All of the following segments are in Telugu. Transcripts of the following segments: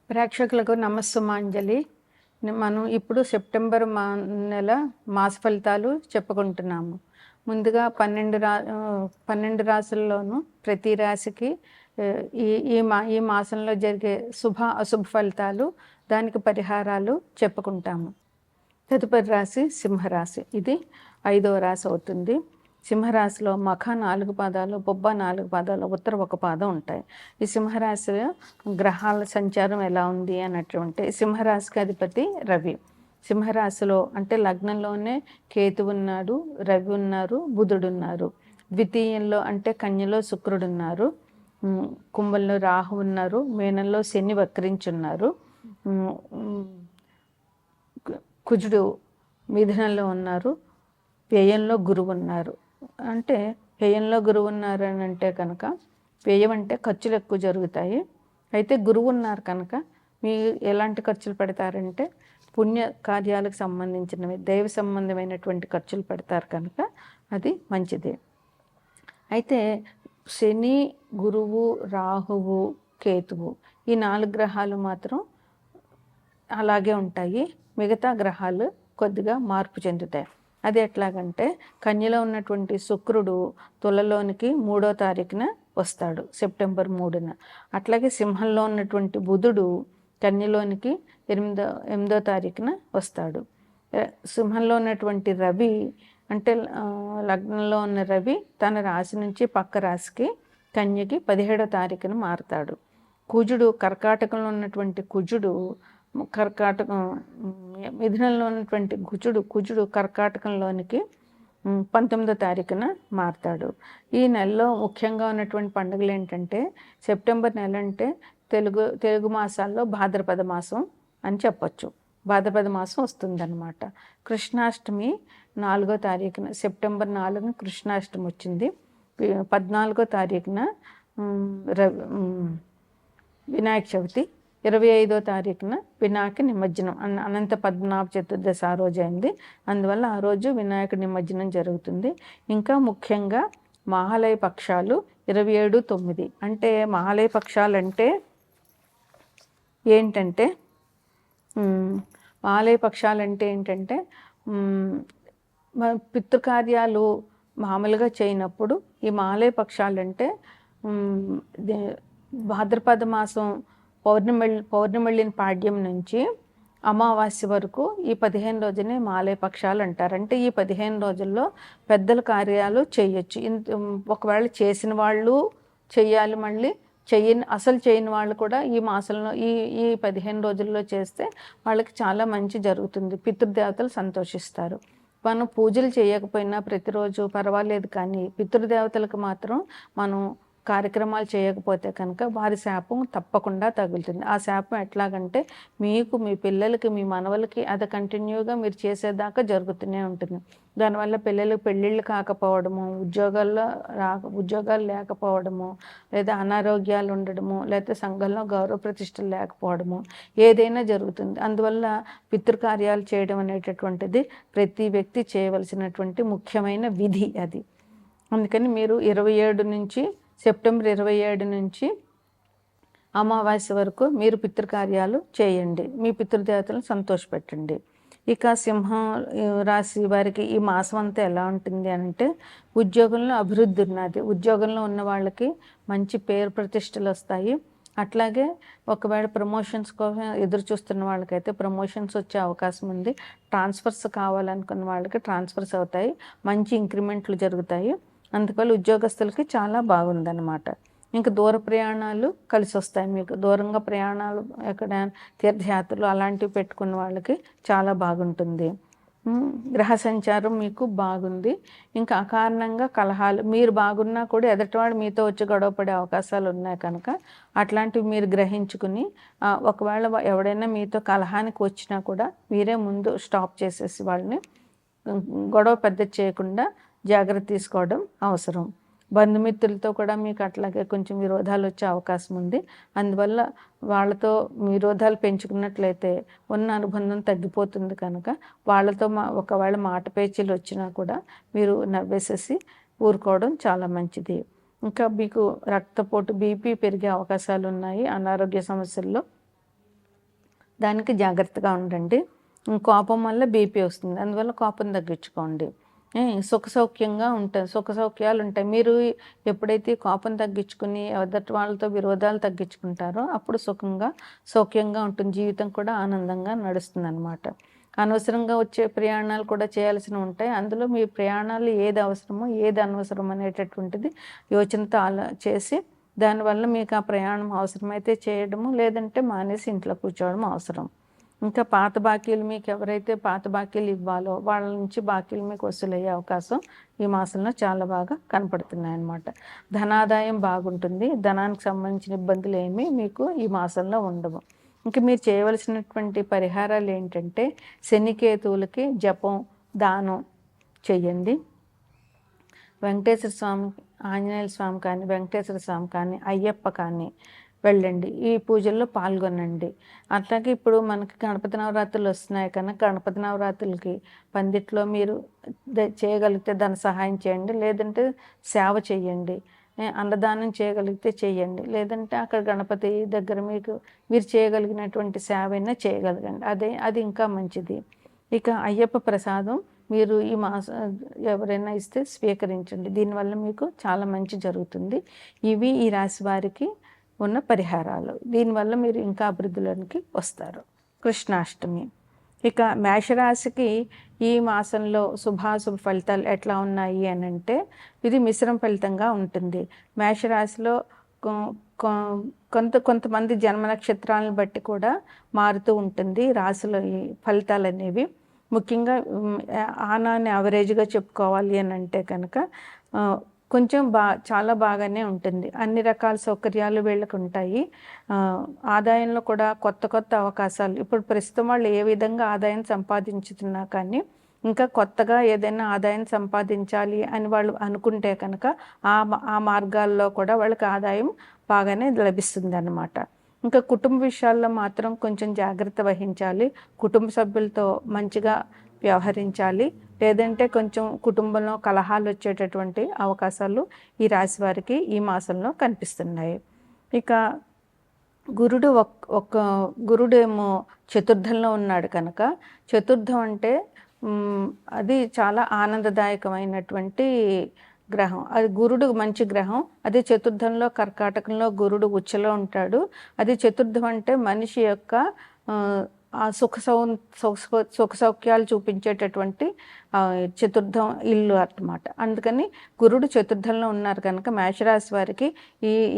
ప్రేక్షకులకు నమస్సుమాంజలి. మనం ఇప్పుడు సెప్టెంబర్ నెల మాస ఫలితాలు చెప్పుకుంటున్నాము. ముందుగా 12 రాసుల్లోనూ ప్రతి రాశికి ఈ మాసంలో జరిగే అశుభ ఫలితాలు, దానికి పరిహారాలు చెప్పుకుంటాము. తదుపరి రాశి సింహరాశి. ఇది 5వ రాశి అవుతుంది. సింహరాశిలో మఖ 4 పాదాలు, బొబ్బ 4 పాదాలు, ఉత్తర 1 పాదం ఉంటాయి. ఈ సింహరాశిలో గ్రహాల సంచారం ఎలా ఉంది అన్నట్టు సింహరాశికి అధిపతి రవి. సింహరాశిలో అంటే లగ్నంలోనే కేతు ఉన్నాడు, రవి ఉన్నారు, బుధుడు ఉన్నారు. ద్వితీయంలో అంటే కన్యలో శుక్రుడు ఉన్నారు, కుంభంలో రాహు ఉన్నారు, మీనంలో శని వక్రించున్నారు, కుజుడు మిథునంలో ఉన్నారు, వ్యయంలో గురువు ఉన్నారు. అంటే వ్యయంలో గురువు ఉన్నారు అని అంటే కనుక వ్యయం అంటే ఖర్చులు ఎక్కువ జరుగుతాయి. అయితే గురువు ఉన్నారు కనుక మీరు ఎలాంటి ఖర్చులు పెడతారంటే పుణ్య కార్యాలకు సంబంధించినవి, దైవ సంబంధమైనటువంటి ఖర్చులు పెడతారు కనుక అది మంచిది. అయితే శని, గురువు, రాహువు, కేతువు ఈ 4 గ్రహాలు మాత్రం అలాగే ఉంటాయి. మిగతా గ్రహాలు కొద్దిగా మార్పు చెందుతాయి. అది ఎట్లాగంటే కన్యలో ఉన్నటువంటి శుక్రుడు తులలోనికి 3వ తారీఖున వస్తాడు, సెప్టెంబర్ 3న. అట్లాగే సింహంలో ఉన్నటువంటి బుధుడు కన్యలోనికి 8వ తారీఖున వస్తాడు. సింహంలో ఉన్నటువంటి రవి అంటే లగ్నంలో ఉన్న రవి తన రాశి నుంచి పక్క రాశికి కన్యకి 17వ తారీఖున మారుతాడు. కుజుడు కర్కాటకంలో ఉన్నటువంటి కుజుడు మిథునంలో ఉన్నటువంటి కుజుడు కర్కాటకంలోనికి 19వ తారీఖున మారుతాడు. ఈ నెలలో ముఖ్యంగా ఉన్నటువంటి పండుగలు ఏంటంటే సెప్టెంబర్ నెల అంటే తెలుగు మాసాల్లో భాద్రపద మాసం అని చెప్పచ్చు. భాద్రపద మాసం వస్తుందన్నమాట. కృష్ణాష్టమి 4వ తారీఖున, సెప్టెంబర్ 4న కృష్ణాష్టమి వచ్చింది. 14వ తారీఖున వినాయక చవితి, 25వ తారీఖున వినాయక నిమజ్జనం అనంత పద్మనాభ చతుర్దశి ఆ రోజు అయింది. అందువల్ల ఆ రోజు వినాయక నిమజ్జనం జరుగుతుంది. ఇంకా ముఖ్యంగా మహాలయ పక్షాలు 27/9. అంటే మహాలయ పక్షాలు అంటే ఏంటంటే మహాలయ పక్షాలు అంటే ఏంటంటే పితృకార్యాలు మామూలుగా చేయనప్పుడు ఈ మహాలయ పక్షాలు అంటే భాద్రపద మాసం పౌర్ణమిళ్ళిన పాడ్యం నుంచి అమావాస్య వరకు ఈ 15 రోజునే మహాలయ పక్షాలు అంటారు. అంటే ఈ 15 రోజుల్లో పెద్దల కార్యాలు చేయొచ్చు. ఒకవేళ చేసిన వాళ్ళు చెయ్యాలి, మళ్ళీ అసలు చేయని వాళ్ళు కూడా ఈ మాసంలో ఈ 15 రోజుల్లో చేస్తే వాళ్ళకి చాలా మంచి జరుగుతుంది. పితృదేవతలు సంతోషిస్తారు. మనం పూజలు చేయకపోయినా ప్రతిరోజు పర్వాలేదు, కానీ పితృదేవతలకు మాత్రం మనం కార్యక్రమాలు చేయకపోతే కనుక వారి శాపం తప్పకుండా తగులుతుంది. ఆ శాపం ఎట్లాగంటే మీకు, మీ పిల్లలకి, మీ మనవలకి అది కంటిన్యూగా మీరు చేసేదాకా జరుగుతూనే ఉంటుంది. దానివల్ల పిల్లలకు పెళ్ళిళ్ళు కాకపోవడము, ఉద్యోగాలు లేకపోవడము, లేదా అనారోగ్యాలు ఉండడము, లేదా సంఘంలో గౌరవ ప్రతిష్టలు లేకపోవడము ఏదైనా జరుగుతుంది. అందువల్ల పితృకార్యాలు చేయడం అనేటటువంటిది ప్రతి వ్యక్తి చేయవలసినటువంటి ముఖ్యమైన విధి అది. అందుకని మీరు సెప్టెంబర్ 27 నుంచి అమావాస్య వరకు మీరు పితృకార్యాలు చేయండి, మీ పితృదేవతలను సంతోషపెట్టండి. ఇక సింహం రాశి వారికి ఈ మాసం అంతా ఎలా ఉంటుంది అంటే ఉద్యోగంలో అభివృద్ధి ఉన్నది. ఉద్యోగంలో ఉన్న వాళ్ళకి మంచి పేరు ప్రతిష్టలు వస్తాయి. అట్లాగే ఒకవేళ ప్రమోషన్స్ కోసం ఎదురు చూస్తున్న వాళ్ళకైతే ప్రమోషన్స్ వచ్చే అవకాశం ఉంది. ట్రాన్స్ఫర్స్ కావాలనుకున్న వాళ్ళకి ట్రాన్స్ఫర్స్ అవుతాయి, మంచి ఇంక్రిమెంట్లు జరుగుతాయి. అందువల్ల ఉద్యోగస్తులకి చాలా బాగుందన్నమాట. ఇంకా దూర ప్రయాణాలు కలిసి వస్తాయి. మీకు దూరంగా ప్రయాణాలు, ఎక్కడ తీర్థయాత్రలు అలాంటివి పెట్టుకున్న వాళ్ళకి చాలా బాగుంటుంది. గ్రహ సంచారం మీకు బాగుంది. ఇంకా అకారణంగా కలహాలు, మీరు బాగున్నా కూడా ఎదుటివాడు మీతో వచ్చి గొడవపడే అవకాశాలు ఉన్నాయి కనుక అట్లాంటివి మీరు గ్రహించుకుని ఒకవేళ ఎవడైనా మీతో కలహానికి వచ్చినా కూడా మీరే ముందు స్టాప్ చేసేసి వాళ్ళని గొడవ పెద్ద చేయకుండా జాగ్రత్త తీసుకోవడం అవసరం. బంధుమిత్రులతో కూడా మీకు అట్లాగే కొంచెం విరోధాలు వచ్చే అవకాశం ఉంది. అందువల్ల వాళ్ళతో విరోధాలు పెంచుకున్నట్లయితే ఉన్న అనుబంధం తగ్గిపోతుంది కనుక వాళ్ళతో ఒకవేళ మాట పేచీలు వచ్చినా కూడా మీరు నవ్వేసేసి ఊరుకోవడం చాలా మంచిది. ఇంకా మీకు రక్తపోటు, బీపీ పెరిగే అవకాశాలు ఉన్నాయి. అనారోగ్య సమస్యల్లో దానికి జాగ్రత్తగా ఉండండి. కోపం వల్ల బీపీ వస్తుంది. అందువల్ల కోపం తగ్గించుకోండి. సుఖ సౌఖ్యంగా ఉంటాయి. సుఖ సౌఖ్యాలు ఉంటాయి. మీరు ఎప్పుడైతే కోపం తగ్గించుకుని ఎదుటి వాళ్ళతో విరోధాలు తగ్గించుకుంటారో అప్పుడు సౌఖ్యంగా ఉంటుంది. జీవితం కూడా ఆనందంగా నడుస్తుందనమాట. అనవసరంగా వచ్చే ప్రయాణాలు కూడా చేయాల్సినవి ఉంటాయి. అందులో మీ ప్రయాణాలు ఏది అవసరమో ఏది అనవసరం అనేటటువంటిది యోచనతో చేసి దానివల్ల మీకు ఆ ప్రయాణం అవసరమైతే చేయడము, లేదంటే మానేసి ఇంట్లో కూర్చోవడం అవసరం. ఇంకా పాత బాకీలు మీకు ఎవరైతే పాత బాకీలు ఇవ్వాలో వాళ్ళ నుంచి బాకీలు మీకు వసూలయ్యే అవకాశం ఈ మాసంలో చాలా బాగా కనపడుతున్నాయి అన్నమాట. ధనాదాయం బాగుంటుంది. ధనానికి సంబంధించిన ఇబ్బందులు ఏమీ మీకు ఈ మాసంలో ఉండవు. ఇంక మీరు చేయవలసినటువంటి పరిహారాలు ఏంటంటే శనికేతువులకి జపం, దానం చెయ్యండి. వెంకటేశ్వర స్వామి, ఆంజనేయ స్వామి కానీ, వెంకటేశ్వర స్వామి కానీ, అయ్యప్ప కానీ వెళ్ళండి. ఈ పూజల్లో పాల్గొనండి. అట్లాగే ఇప్పుడు మనకి గణపతి నవరాత్రులు వస్తున్నాయి కనుక గణపతి నవరాత్రులకి పందిట్లో మీరు చేయగలిగితే దాని సహాయం చేయండి, లేదంటే సేవ చేయండి. అన్నదానం చేయగలిగితే చేయండి, లేదంటే అక్కడ గణపతి దగ్గర మీరు చేయగలిగినటువంటి సేవ అయినా చేయగలగండి. అది ఇంకా మంచిది. ఇక అయ్యప్ప ప్రసాదం మీరు ఈ ఎవరైనా ఇస్తే స్వీకరించండి. దీనివల్ల మీకు చాలా మంచి జరుగుతుంది. ఇవి ఈ రాశి వారికి ఉన్న పరిహారాలు. దీనివల్ల మీరు ఇంకా అభివృద్ధిలోనికి వస్తారు. కృష్ణాష్టమి. ఇక మేషరాశికి ఈ మాసంలో శుభాశుభ ఫలితాలు ఎట్లా ఉన్నాయి అని అంటే ఇది మిశ్రమ ఫలితంగా ఉంటుంది. మేషరాశిలో కొంతమంది జన్మ నక్షత్రాలను బట్టి కూడా మారుతూ ఉంటుంది రాశిలో ఈ ఫలితాలు అనేవి. ముఖ్యంగా ఆనాన్ని యావరేజ్గా చెప్పుకోవాలి అని అంటే కనుక కొంచెం చాలా బాగానే ఉంటుంది. అన్ని రకాల సౌకర్యాలు వీళ్ళకు ఉంటాయి. ఆదాయంలో కూడా కొత్త అవకాశాలు. ఇప్పుడు ప్రస్తుతం వాళ్ళు ఏ విధంగా ఆదాయం సంపాదించుతున్నా కానీ ఇంకా కొత్తగా ఏదైనా ఆదాయం సంపాదించాలి అని వాళ్ళు అనుకుంటే కనుక ఆ మార్గాల్లో కూడా వాళ్ళకి ఆదాయం బాగానే లభిస్తుంది అన్నమాట. ఇంకా కుటుంబ విషయాల్లో మాత్రం కొంచెం జాగ్రత్త వహించాలి. కుటుంబ సభ్యులతో మంచిగా వ్యవహరించాలి, లేదంటే కొంచెం కుటుంబంలో కలహాలు వచ్చేటటువంటి అవకాశాలు ఈ రాశి వారికి ఈ మాసంలో కనిపిస్తున్నాయి. ఇక గురుడేమో చతుర్థంలో ఉన్నాడు కనుక చతుర్థం అంటే అది చాలా ఆనందదాయకమైనటువంటి గ్రహం. అది గురుడు మంచి గ్రహం. అది చతుర్థంలో కర్కాటకంలో గురుడు ఉచ్చలో ఉంటాడు. అది చతుర్థం అంటే మనిషి యొక్క సుఖ సౌఖ్యాలు చూపించేటటువంటి చతుర్థం ఇల్లు అన్నమాట. అందుకని గురుడు చతుర్థంలో ఉన్నారు కనుక మేషరాశి వారికి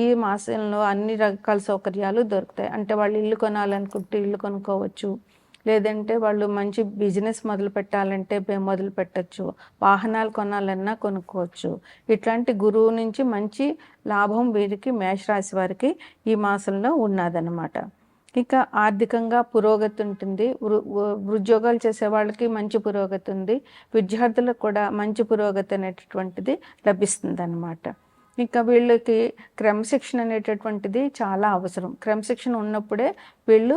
ఈ మాసంలో అన్ని రకాల సౌకర్యాలు దొరుకుతాయి. అంటే వాళ్ళు ఇల్లు కొనాలనుకుంటే ఇల్లు కొనుక్కోవచ్చు, లేదంటే వాళ్ళు మంచి బిజినెస్ మొదలు పెట్టాలంటే మొదలు పెట్టచ్చు, వాహనాలు కొనాలన్నా కొనుక్కోవచ్చు. ఇట్లాంటి గురువు నుంచి మంచి లాభం వీరికి మేషరాశి వారికి ఈ మాసంలో ఉన్నదన్నమాట. ఇక ఆర్థికంగా పురోగతి ఉంటుంది. ఉద్యోగాలు చేసే వాళ్ళకి మంచి పురోగతి ఉంది. విద్యార్థులకు కూడా మంచి పురోగతి అనేటటువంటిది లభిస్తుంది అన్నమాట. ఇంకా వీళ్ళకి క్రమశిక్షణ అనేటటువంటిది చాలా అవసరం. క్రమశిక్షణ ఉన్నప్పుడే వీళ్ళు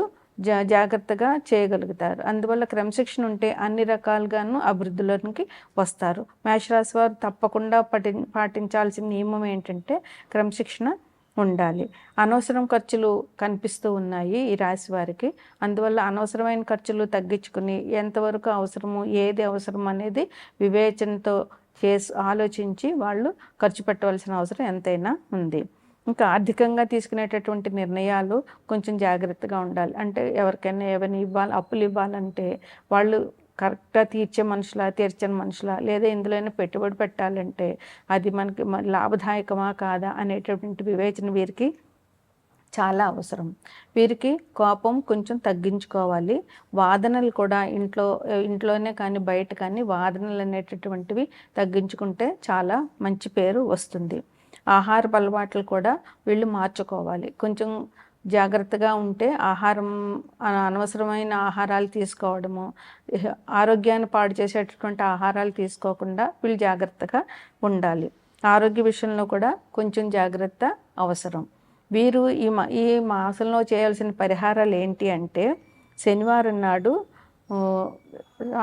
జాగ్రత్తగా చేయగలుగుతారు. అందువల్ల క్రమశిక్షణ ఉంటే అన్ని రకాలుగాను అభివృద్ధిలోనికి వస్తారు. మేషరాశి వారు తప్పకుండా పాటించాల్సిన నియమం ఏంటంటే క్రమశిక్షణ ఉండాలి. అనవసరం ఖర్చులు కనిపిస్తూ ఉన్నాయి ఈ రాశి వారికి. అందువల్ల అనవసరమైన ఖర్చులు తగ్గించుకుని ఎంతవరకు అవసరము, ఏది అవసరం అనేది వివేచనతో ఆలోచించి వాళ్ళు ఖర్చు పెట్టవలసిన అవసరం ఎంతైనా ఉంది. ఇంకా ఆర్థికంగా తీసుకునేటటువంటి నిర్ణయాలు కొంచెం జాగ్రత్తగా ఉండాలి. అంటే ఎవరికైనా ఏమైనా అప్పులు ఇవ్వాలంటే వాళ్ళు కరెక్ట్గా తీర్చని మనుషులా, లేదా ఇందులోనే పెట్టుబడి పెట్టాలంటే అది మనకి లాభదాయకమా కాదా అనేటటువంటి వివేచన వీరికి చాలా అవసరం. వీరికి కోపం కొంచెం తగ్గించుకోవాలి. వాదనలు కూడా ఇంట్లోనే కానీ బయట కానీ వాదనలు అనేటటువంటివి తగ్గించుకుంటే చాలా మంచి పేరు వస్తుంది. ఆహారపు అలవాట్లు కూడా వీళ్ళు మార్చుకోవాలి. కొంచెం జాగ్రత్తగా ఉంటే అనవసరమైన ఆహారాలు తీసుకోవడము, ఆరోగ్యాన్ని పాడు చేసేటటువంటి ఆహారాలు తీసుకోకుండా వీళ్ళు జాగ్రత్తగా ఉండాలి. ఆరోగ్య విషయంలో కూడా కొంచెం జాగ్రత్త అవసరం. వీరు ఈ మాసంలో చేయాల్సిన పరిహారాలు ఏంటి అంటే శనివారం నాడు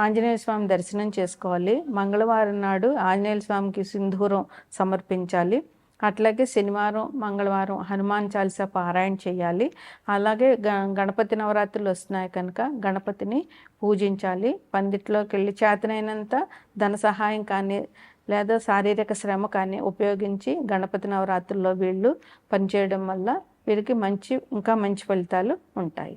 ఆంజనేయ స్వామి దర్శనం చేసుకోవాలి. మంగళవారం నాడు ఆంజనేయ స్వామికి సింధూరం సమర్పించాలి. అట్లాగే శనివారం, మంగళవారం హనుమాన్ చాలీసా పారాయణ చేయాలి. అలాగే గణపతి నవరాత్రులు వస్తున్నాయి కనుక గణపతిని పూజించాలి. పందిట్లోకెళ్ళి చేతనైనంత ధన సహాయం కానీ లేదా శారీరక శ్రమ కానీ ఉపయోగించి గణపతి నవరాత్రుల్లో వీళ్ళు పనిచేయడం వల్ల వీరికి ఇంకా మంచి ఫలితాలు ఉంటాయి.